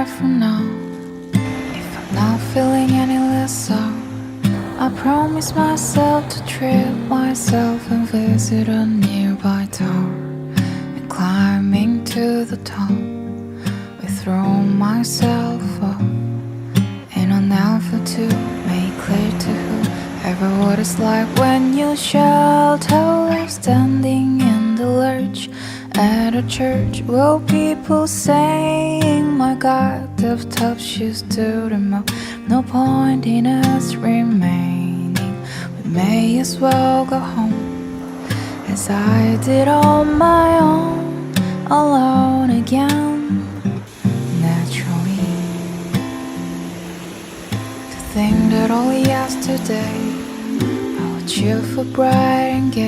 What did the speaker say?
right from now. If I'm not feeling any less so, I promise myself to treat myself and visit a nearby tower. And climbing to the top, I throw myself up in an effort to make clear to whoever what it's like when you shout out, standing in the lurch at a church. Will people saying, my God, they've tough shoes to the mouth. No point in us remaining, we may as well go home, as I did on my own, alone again. Naturally, to think that all yesterday I would cheer for bright and gay.